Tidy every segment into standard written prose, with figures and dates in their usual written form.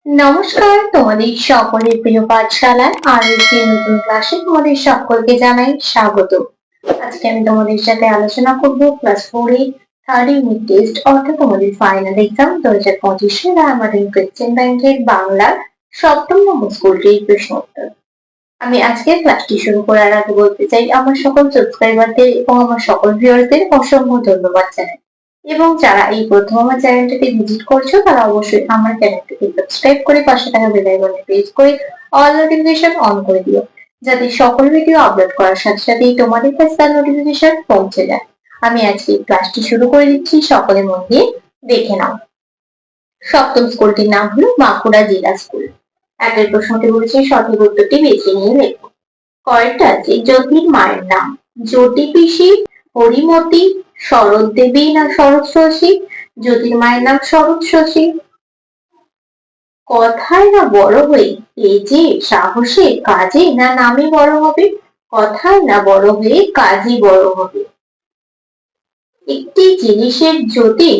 নমস্কার, তোমাদের সকলের প্রিয় পাঠশালায় আর একটি নতুন ক্লাসে তোমাদের সকলকে জানাই স্বাগত। আজকে আমি তোমাদের সাথে আলোচনা করব ক্লাস 4 এর থার্ড ইউনিট টেস্ট অর্থাৎ তোমাদের ফাইনাল এক্সাম 2025 আমাদের কোয়েশ্চেন ব্যাংকের বাংলার সপ্তম নম্বর স্কুলটির প্রশ্ন উত্তর। আমি আজকে ক্লাসটি শুরু করার আগে বলতে চাই আমার সকল সাবস্ক্রাইবারদের এবং আমার সকল ভিউয়ারদের অসংখ্য ধন্যবাদ জানাই। এবং যারা এই প্রথম আমার চ্যানেলটাকে ভিজিট করছো তারা অবশ্যই আমার চ্যানেলটাকে সাবস্ক্রাইব করে পাশে থাকা বেল আইকনে প্রেস করে অল নোটিফিকেশন অন করে দিও, যাতে সকল ভিডিও আপলোড করার সাথে সাথেই তোমাদের কাছে তার নোটিফিকেশন পৌঁছে যায়। আমি আজকে ক্লাসটি শুরু করে দিচ্ছি, সকলে মন দিয়ে দেখে নাও। সপ্তম স্কুলটির নাম হলো বাঁকুড়া জেলা স্কুল। একের প্রশ্নটি বলেছে সঠিক উত্তরটি বেছে নিয়ে লেখো। কয়েকটা আছে জ্যোতির মায়ের নাম জ্যোতি পিসি, হরিমতি, শরৎ দেবী না শরৎ শশী? জ্যোতির মায়ের নাম শরৎ শশী। কথায় না বড় হয়ে তেজে সাহসে কাজে না নামে বড় হবে? কথায় না বড় হয়ে কাজই বড় হবে। একটি জিনিসের জ্যোতি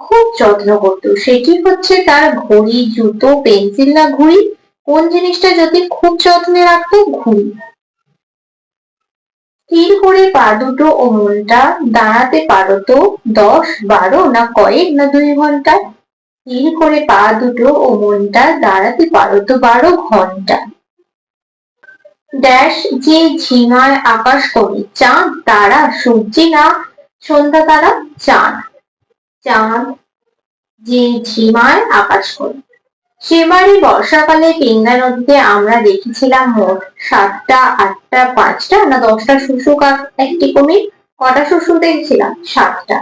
খুব যত্ন করত, সেটি হচ্ছে তার ঘড়ি, জুতো, পেন্সিল না ঘুড়ি? কোন জিনিসটা জ্যোতি খুব যত্নে রাখতো? ঘুড়ি। স্থির করে পা দুটো ও মনটা দাঁড়াতে পারো তো 10, 12 না কয়েক না 2 ঘন্টা? স্থির করে পা দুটো ও মনটা দাঁড়াতে পারো তো 12 ঘন্টা। ড্যাশ যে ঝিমায় আকাশ করে চাঁদ তারা সূর্যি না সন্ধ্যা তারা? চাঁদ। চাঁদ যে ঝিমায় আকাশ করে। সেবারে বর্ষাকালে পেঙ্গা নদীতে আমরা দেখেছিলাম মোট 7টা, 8টা, 5টা না 10টা শুশুক একটি কুমির। কটা শুশুক দেখছিলাম? 7টা।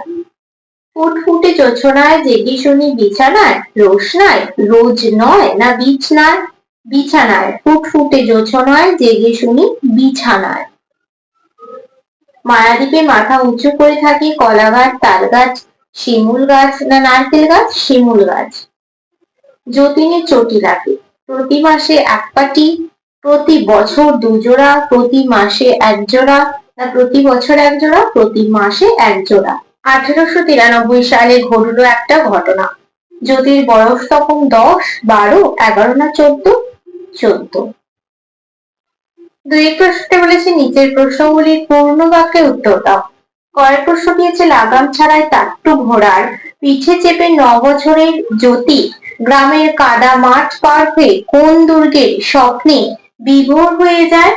ফুটফুটে জোছনায় জেগে শুনি বিছানায় রোশনায় রোজ নয় না বিছনায়? বিছানায়। ফুটফুটে জোছনায় জেগে শুনি বিছানায়। মায়াদ্বীপে মাথা উঁচু করে থাকি কলা গাছ, তাল গাছ, শিমুল গাছ না নারকেল গাছ? শিমুল গাছ। যতীনের চটি লাগে প্রতি মাসে 1 পাটি, প্রতি বছর 2 জোড়া, প্রতি মাসে 1 জোড়া না প্রতি বছর 1 জোড়া? প্রতি মাসে 1 জোড়া। 1893 সালে ঘটল একটা ঘটনা। যতীর বয়স তখন 10, 12, 11 না 14? 14। 2 প্রশ্নতে বলেছে নিচের প্রশ্নগুলির পূর্ণ বাক্যে উত্তর দাও। কয়েক প্রশ্নটি হচ্ছে লাগাম ছাড়াই টাট্টু ঘোড়ার পিঠে চেপে 9 বছরের জ্যোতি গ্রামের কাদা মাঠ পার হয়ে কোন দুর্গের স্বপ্নে বিভোর হয়ে যায়?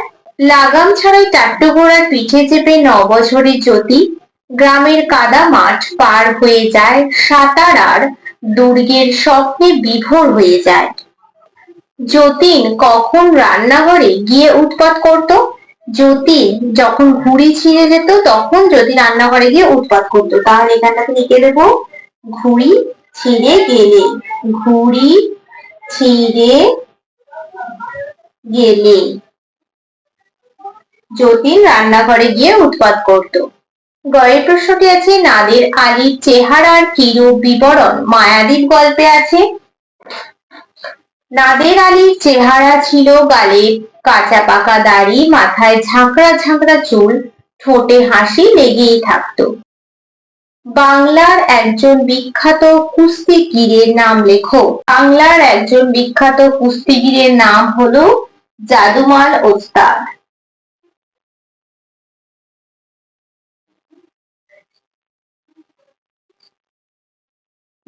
লাগাম ছাড়াই টাট্টু ঘোড়ার পিঠে চেপে 9 বছরের জ্যোতি গ্রামের কাদা মাঠ পার হয়ে যায়, সাতারার দুর্গের স্বপ্নে বিভোর হয়ে যায়। যতীন কখন রান্নাঘরে গিয়ে উৎপাত করত? যতীন যখন ঘুড়ি ছিঁড়ে যেত তখন যতীন রান্নাঘরে গিয়ে উৎপাত করত। তাহলে এখানটাতে লিখে দেব ঘুড়ি ছিঁড়ে গেলে। ঘুড়ি ছিঁড়ে গেলে যতীন রান্নাঘরে গিয়ে উৎপাত করত। গয়ের প্রশ্নটি আছে নাদের আলীর চেহারার কিরূপ বিবরণ মায়াদ্বীপ গল্পে আছে? নাদের আলীর চেহারা ছিল গালে কাঁচা পাকা দাড়ি, মাথায় ঝাঁকড়া ঝাঁকড়া চুল, ঠোঁটে হাসি লেগেই থাকত। বাংলার একজন বিখ্যাত কুস্তিগীরের নাম লেখো। বাংলার একজন বিখ্যাত কুস্তিগীরের নাম হলো জাদুমাল ওস্তাদ।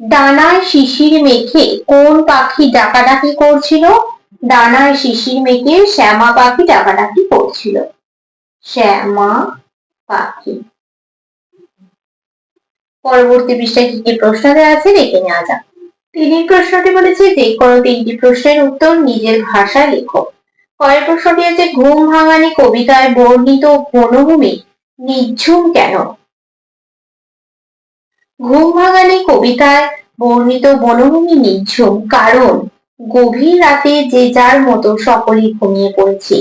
ডানায় শিশির মেখে কোন পাখি ডাকাডাকি করছিল? ডানায় শিশির মেখে শ্যামা পাখি ডাকাডাকি করছিল। শ্যামা পাখি। পরবর্তী পৃষ্ঠায় কি কি প্রশ্ন দেওয়া আছে দেখে নেওয়া যাক। 3 প্রশ্নটি বলেছে যে কোনো 3টি প্রশ্নের উত্তর নিজের ভাষায় লেখো। পরের প্রশ্নটি আছে ঘুম ভাঙানি কবিতায় বর্ণিত বনভূমি নিঝুম কেন? ঘুম ভাঙানি কবিতায় বর্ণিত বনভূমি নিঝুম কারণ গভীর রাতে যে যার মতো সকলেই ঘুমিয়ে পড়েছে,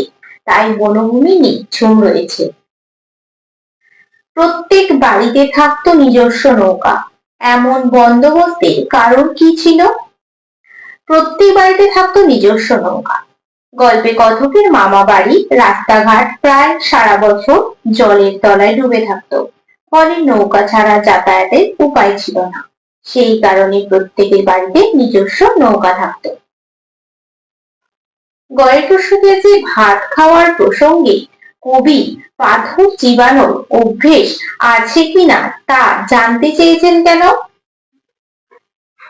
তাই বনভূমি নিঝুম রয়েছে। প্রত্যেক বাড়িতে থাকতো নিজস্ব নৌকা, এমন বন্দোবস্তের কারণ কি ছিল? প্রত্যেক বাড়িতে থাকতো নিজস্ব নৌকা। গল্পে কথকের মামা বাড়ি রাস্তাঘাট প্রায় সারা বছর জলের তলায় ডুবে থাকতো, ফলে নৌকা ছাড়া যাতায়াতের উপায় ছিল না। সেই কারণে প্রত্যেকের বাড়িতে নিজস্ব নৌকা থাকতো। গয়ের প্রশ্নটি আছে ভাত খাওয়ার প্রসঙ্গে কবি পাথর চিবানোর অভ্যেস আছে কিনা তা জানতে চেয়েছেন কেন?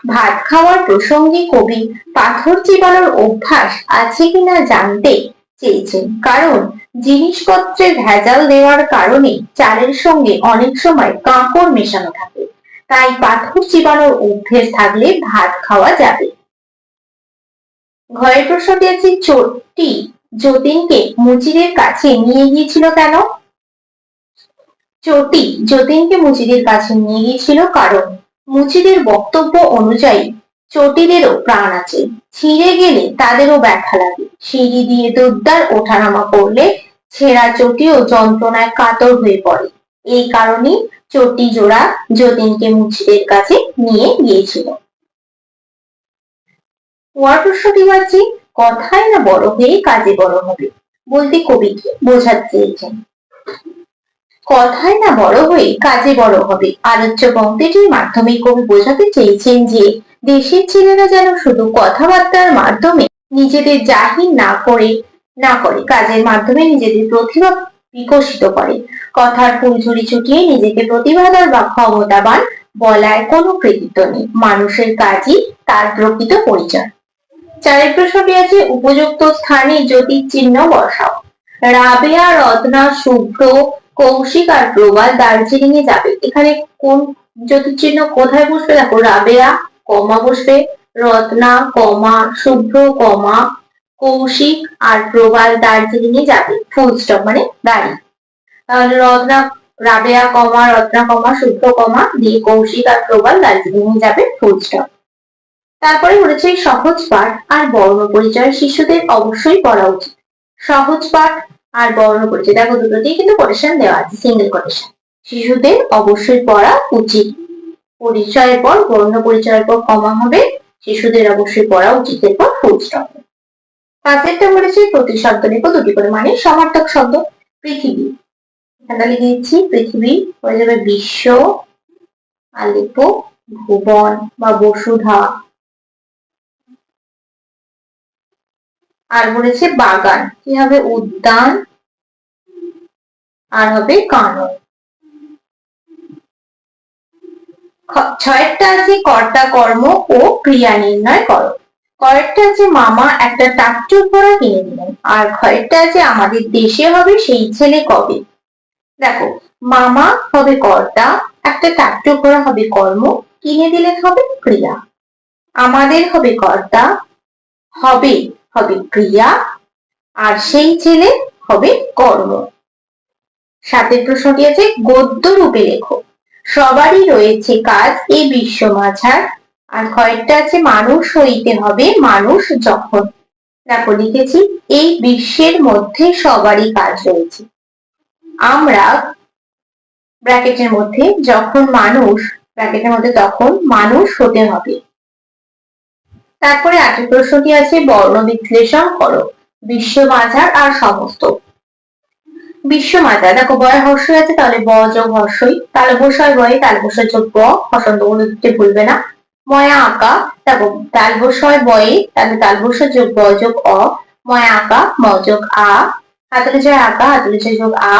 ভাত খাওয়ার প্রসঙ্গে কবি পাথর চিবানোর অভ্যাস আছে কিনা জানতে চেয়েছেন কারণ জিনিসপত্রের ভেজাল দেওয়ার কারণে চালের সঙ্গে অনেক সময় কাঁকড় মেশানো থাকে, তাই পাথর চিবানোর অভ্যেস থাকলে ভাত খাওয়া যাবে। ঘরের প্রশ্নটি আছে চোরটি যতীনকে মুচিদের কাছে নিয়ে গিয়েছিল কেন? চোরটি যতীনকে মুচিদের কাছে নিয়ে গিয়েছিল কারণ মুচিদের বক্তব্য অনুযায়ী চটিদেরও প্রাণ আছে, ছিঁড়ে গেলে তাদেরও ব্যথা লাগে, সিঁড়ি দিয়ে দোদ্দার ওঠানামা করলে ছেঁড়া চটিও যন্ত্রণায় কাতর হয়ে পড়ে, এই কারণেই চটি জোড়া যতীনকে মুচিদের কাছে নিয়ে গিয়েছিল। ওয়ার প্রশ্নটি হচ্ছে কথায় না বড় হয়ে কাজে বড় হবে বলতে কবি কি বোঝাতে চেয়েছেন? কথায় না বড় হয়ে কাজে বড় হবে আলোচ্য পংক্তিটির মাধ্যমে কবি বোঝাতে চেয়েছেন যে দেশের ছেলেরা যেন শুধু কথাবার্তার মাধ্যমে নিজেদের জাহির না করে কাজের মাধ্যমে নিজেদের প্রতিভা বিকশিত করে। কথার ফুলঝুরি ছুটিয়ে নিজেকে প্রতিভাধর বা ক্ষমতাবান বলার কোনো কৃতিত্ব নেই, মানুষের কাজই তার প্রকৃত পরিচয়। চারের প্রশ্নটি আছে উপযুক্ত স্থানে জ্যোতির চিহ্ন বসাও। রাবেয়া, রত্না, শুভ্র, কৌশিক আর প্রবাল দার্জিলিং এ যাবে, এখানে কোন জ্যোতির্চিহ্ন কোথায় বসবে? দেখো রাবেয়া কমা বসবে, রত্না কমা, শুভ্র কমা, কৌশিক আর প্রবাল দার্জিলিং এ যাবে, ফুল স্টপ মানে দাঁড়িয়ে। তাহলে রাবেয়া কমা, রত্না কমা, শুভ্র কমা দিয়ে কৌশিক আর প্রবাল দার্জিলিং এ যাবে, ফুল স্টপ। তারপরে বলেছে সহজ পাঠ আর বর্ণ পরিচয় শিশুদের অবশ্যই পড়া উচিত। সহজ পাঠ আর বর্ণ পরিচয় দেখো দুটোতেই কিন্তু কোটেশন দেওয়া আছে, সিঙ্গেল কোটেশন। শিশুদের অবশ্যই পড়া উচিত, পরিচয়ের পর বর্ণ পরিচয়ের পর কমা হবে, শিশুদের অবশ্যই পড়া উচিত এর পর ফুল স্টপ। পাঁচেরটা বলেছে প্রতিশব্দ লিখো দুটি করে, মানে সমার্থক শব্দ। পৃথিবী, এখানে লিখে দিচ্ছি পৃথিবী, হয়ে যাবে বিশ্ব, আর লিখবো ভুবন বা বসুধা। আর বলেছে বাগান, কি হবে উদ্যান, আর হবে কানন। ছয়েরটা আছে কর্তা কর্ম ও ক্রিয়া নির্ণয় করো। কয়েরটা আছে মামা একটা ট্রাক্টর ঘোড়া কিনে দিলেন, আর খয়েরটা আছে আমাদের দেশে হবে সেই ছেলে কবে। দেখো মামা হবে কর্তা, একটা ট্রাক্টর ঘোড়া হবে কর্ম, কিনে দিলেন হবে ক্রিয়া। আমাদের হবে কর্তা, হবে হবে ক্রিয়া, আর সেই ছেলে হবে কর্ম। সাতের প্রশ্নটি আছে গদ্য রূপে লেখো। সবারই রয়েছে কাজ এই বিশ্ব মাঝার, আর কয়েকটা আছে মানুষ হইতে হবে মানুষ যখন। দেখো লিখেছি এই বিশ্বের মধ্যে সবারই কাজ রয়েছে, আমরা ব্র্যাকেটের মধ্যে যখন মানুষ, ব্র্যাকেটের মধ্যে তখন মানুষ হতে হবে। তারপরে ৮ প্রশ্নটি আছে বর্ণ বিশ্লেষণ করো। বিশ্ব মাঝার আর সমস্ত। বিশ্ব মাঝার দেখো বয় হর্ষই আছে, তাহলে ব যোগ হর্ষই, তালবস্যয় বয়ে তালবস্যয় যোগ ব, হসন্ত বলে দিতে ভুলবে না। ময়া আঁকা দেখো তালবস্যয় বয়ে, তাহলে তালবস্য যোগ ব যোগ অ, ময়া আঁকা ম যোগ আ, হাতলে যায় আঁকা হাতলে যায় যোগ আ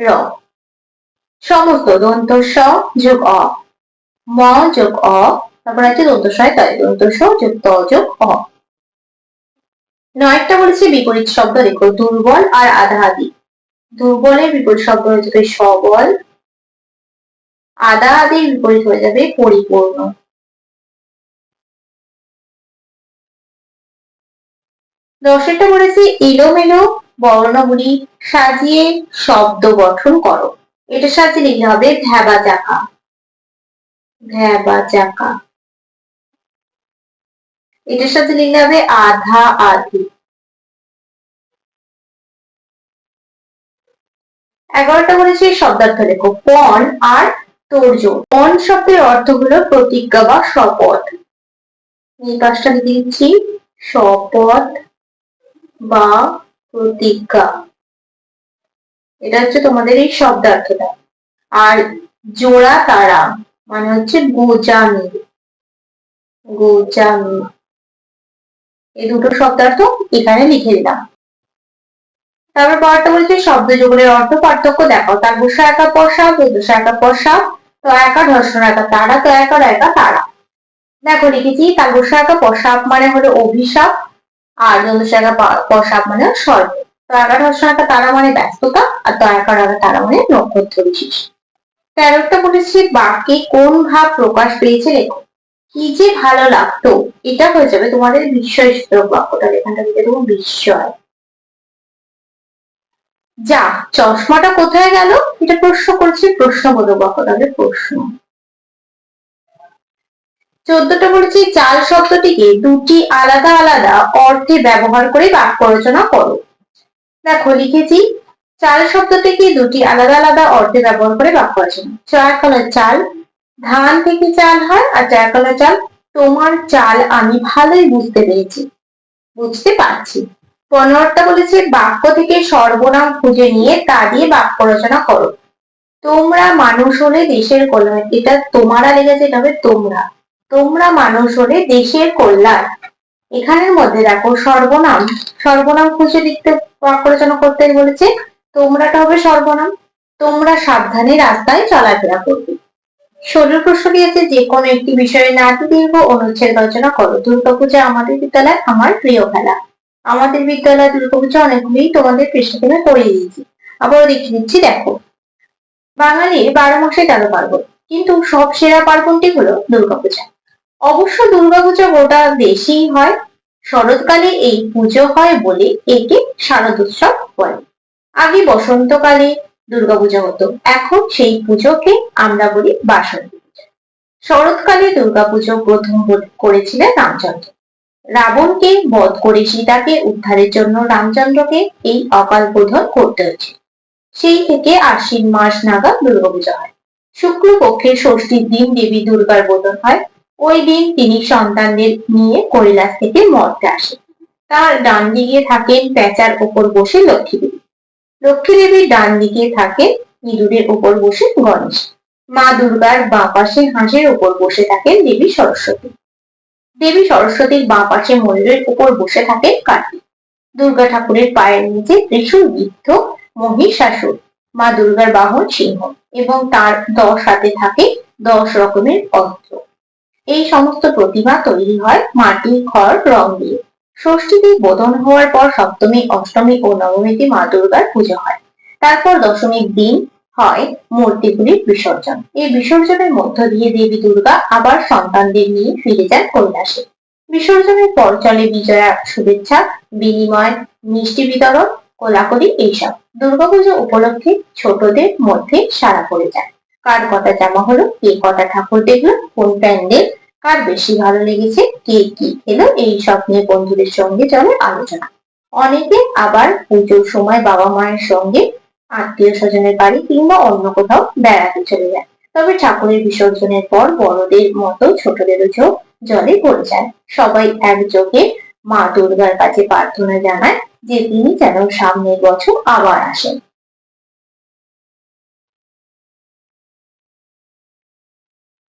র। সমস্ত দন্ত স যোগ অ, ম যোগ অ, তারপর আছে দন্ত সয় তয়, দন্ত স যোগ ত যোগ অ। ৯টা বলেছে বিপরীত শব্দ লেখো। দুর্বল আর আধা আধি। দুর্বলের বিপরীত শব্দ হয়ে যাবে সবল, আধা আধির বিপরীত হয়ে যাবে পরিপূর্ণ। ১০টা বলেছে এলোমেলো বর্ণগুলি সাজিয়ে শব্দ গঠন করো। এটার সাথে লিখতে হবে ভ্যাবা চাকা, ভ্যাবা চাকা। এটার সাথে লিখতে হবে আধা আধি। ১১টা বলেছে শব্দার্থ লেখো। পণ আর তোড়জোড়। পণ শব্দের অর্থ হলো প্রতিজ্ঞা বা শপথ, এই কাজটা লিখে দিচ্ছি শপথ বা প্রতিজ্ঞা, এটা হচ্ছে তোমাদের এই শব্দার্থটা। আর জোড়া তারা মানে হচ্ছে গোজামি, গোজামি। এই দুটো শব্দার্থ এখানে লিখে দিলাম। তারপর পরেরটা বলছে শব্দ যুগলের অর্থ পার্থক্য দেখাও। তার বসা একা পশা, বেদসা একা পশা, তো একা ধর্ষণ একা তারা, তো একা একা তারা। দেখো লিখেছি তার বসা একা পশাপ মানে হলো অভিশাপ, আর দোদশা একা পশাপ মানে স্বর্গ। তো একা ধর্ষণ একা তারা মানে ব্যস্ততা, আর তো একা তারা মানে নক্ষত্র বিশেষ। 13টা বলেছি বাক্যে কোন ভাব প্রকাশ পেয়েছে লেখো। কি যে ভালো লাগতো, এটা হয়ে যাবে তোমাদের বিস্ময় সূচক বাক্যটা, এখানটা দিকে দেবো বিস্ময়। যা চশমাটা কোথায় গেল, এটা প্রশ্ন করছি, প্রশ্নবোধক বাক্য, তাহলে প্রশ্ন। 14টা বলেছি চাল শব্দটিকে দুটি আলাদা আলাদা অর্থে ব্যবহার করে বাক্য রচনা করো। দেখো লিখেছি চাল শব্দটিকে দুটি আলাদা আলাদা অর্থে ব্যবহার করে বাক্য রচনা। চারকলা চাল, ধান থেকে চাল হয়, আর চারকলা চাল, তোমার চাল আমি ভালোই বুঝতে পারছি। 15টা বলেছে বাক্য থেকে সর্বনাম খুঁজে নিয়ে তা দিয়ে বাক্য রচনা করো। তোমরা মানুষ হলে দেশের কল্যাণ, এটা তোমারা লেগেছে, এটা হবে তোমরা। তোমরা মানুষ হলে দেশের কল্যাণ। এখানের মধ্যে দেখো সর্বনাম খুঁজে লিখতে বাক্য রচনা করতে বলেছে, তোমরাটা হবে সর্বনাম। তোমরা সাবধানে রাস্তায় চলাফেরা করবে। 16 প্রশ্ন দিয়েছে যে কোনো একটি বিষয়ে নাতি দীর্ঘ অনুচ্ছেদ রচনা করো। দুর্গাপূজা আমাদের বিদ্যালয় আমার প্রিয় খেলা। আমাদের বিদ্যালয় দুর্গাপূজা অনেকগুলি তোমাদের পৃষ্ঠা থেকে পড়িয়ে দিয়েছি, আবারও দেখিয়ে দিচ্ছি। দেখো বাঙালির 12 মাসে 13 পার্বণ, কিন্তু সব সেরা পার্বণটি হলো দুর্গাপূজা। অবশ্য দুর্গাপূজা গোটা দেশেই হয়। শরৎকালে এই পুজো হয় বলে একে শারদোৎসব বলে। আগে বসন্তকালে দুর্গাপূজা হতো, এখন সেই পুজোকে আমরা বলি বাসন্তী পূজা। শরৎকালে দুর্গাপুজো প্রথম করেছিলেন রামচন্দ্র। রাবণকে বধ করে সীতাকে উদ্ধারের জন্য রামচন্দ্রকে এই অকাল বোধন করতে হয়েছে। সেই থেকে আশ্বিন মাস নাগাদ দুর্গাপূজা হয়। শুক্লপক্ষের ষষ্ঠীর দিন দেবী দুর্গার বোধন হয়। ওই দিন তিনি সন্তানদের নিয়ে কৈলাস থেকে মর্তে আসেন। তার ডান দিকে থাকেন পেঁচার ওপর বসে লক্ষ্মী দেবী। লক্ষ্মী দেবীর ডান দিকে থাকেন ইঁদুরের ওপর বসে গণেশ। মা দুর্গার বাঁ পাশে হাঁসের ওপর বসে থাকেন দেবী সরস্বতী। দেবী সরস্বতীর বাঁ পাশে ময়ূরের উপর বসে থাকেন কার্তিক। দুর্গা ঠাকুরের পায়ের নিচে ত্রিশূল বিদ্ধ মহিষাসুর। মা দুর্গার বাহন সিংহ এবং তার 10 হাতে থাকে 10 রকমের অস্ত্র। এই সমস্ত প্রতিমা তৈরি হয় মাটি, খড়, রং দিয়ে। ষষ্ঠীতে বোধন হওয়ার পর সপ্তমী, অষ্টমী ও নবমীতে মা দুর্গার পুজো হয়। তারপর দশমীর দিন হয় মূর্তিগুলির বিসর্জন। এই বিসর্জনের মধ্য দিয়ে দেবী দুর্গা আবার সন্তানদের নিয়ে ফিরে যান কৈলাসে। বিসর্জনের পর চলে বিজয়া, শুভেচ্ছা বিনিময়, মিষ্টি বিতরণ, কোলাকুলি এইসব। দুর্গাপুজো উপলক্ষে ছোটদের মধ্যে সাড়া পড়ে যায়। কার কটা জামা হলো, কে কটা ঠাকুর দেখলো, কোন প্যান্ডেল কার বেশি ভালো লেগেছে, কে কি খেলো, এই সব নিয়ে বন্ধুদের সঙ্গে চলে আলোচনা। অনেকে আবার পুজোর সময় বাবা মায়ের সঙ্গে আত্মীয় স্বজনের বাড়ি কিংবা অন্য কোথাও বেড়াতে চলে যায়। তবে ঠাকুরের বিসর্জনের পর বড়দের মতো ছোটদেরও চোখ জলে ভরে যায়। সবাই একযোগে মা দুর্গার কাছে প্রার্থনা জানায় যে তিনি যেন সামনের বছর আবার আসেন।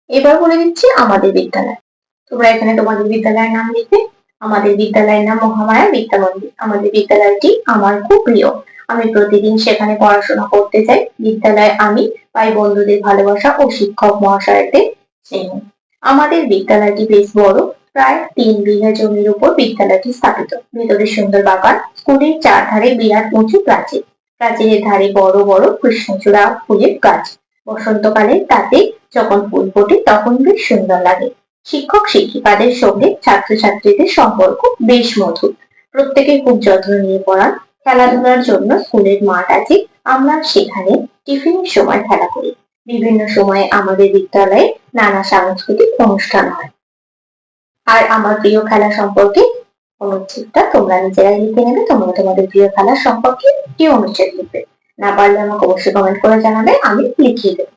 এবার বলে দিচ্ছি আমাদের বিদ্যালয়। তোমরা এখানে তোমাদের বিদ্যালয়ের নাম লিখবে। আমাদের বিদ্যালয়ের নাম মহামায়া বিদ্যা মন্দির। আমাদের বিদ্যালয়টি আমার খুব প্রিয়। আমি প্রতিদিন সেখানে পড়াশোনা করতে যাই। বিদ্যালয়ে আমি পাই বন্ধুদের ভালোবাসা ও শিক্ষক মহাশয়দের স্নেহ। আমাদের বিদ্যালয়টি বেশ বড়, প্রায় 3 বিঘা জমির উপর বিদ্যালয়টি স্থাপিত। ভেতরে সুন্দর বাগান, স্কুলের চারধারে বিরাট উঁচু প্রাচীর। প্রাচীরের ধারে বড় বড় কৃষ্ণচূড়া ফুলের গাছ। বসন্তকালে তাতে যখন ফুল ফোটে তখন বেশ সুন্দর লাগে। শিক্ষক শিক্ষিকাদের সঙ্গে ছাত্রছাত্রীদের সম্পর্ক বেশ মধুর। প্রত্যেকে খুব যত্ন নিয়ে পড়ান। খেলাধুলার জন্য স্কুলের মাঠ আছে, আমরা সেখানে টিফিনের সময় খেলা করি। বিভিন্ন সময়ে আমাদের বিদ্যালয়ে নানা সাংস্কৃতিক অনুষ্ঠান হয়। আর আমার প্রিয় খেলা সম্পর্কে অনুচ্ছেদটা তোমরা নিজেরাই লিখে নেবে। তোমরা তোমাদের প্রিয় খেলা সম্পর্কে কি অনুচ্ছেদ লিখবে, না পারলে আমাকে অবশ্যই কমেন্ট করে জানাবে, আমি লিখিয়ে দেবো।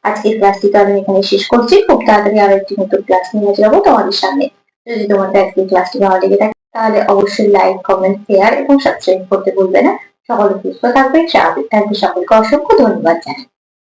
আজকের ক্লাসটি তো আমি এখানে শেষ করছি। খুব তাড়াতাড়ি আরো একটি নতুন ক্লাস নিয়ে যাবো তোমাদের সামনে। যদি তোমাদের আজকের ক্লাসটি ভালো লেগে থাকে তাহলে অবশ্যই লাইক, কমেন্ট, শেয়ার এবং সাবস্ক্রাইব করতে ভুলবে না। সকলে সুস্থ থাকবে, স্বাভাবিক থাকবে। সকলকে অসংখ্য ধন্যবাদ জানাই।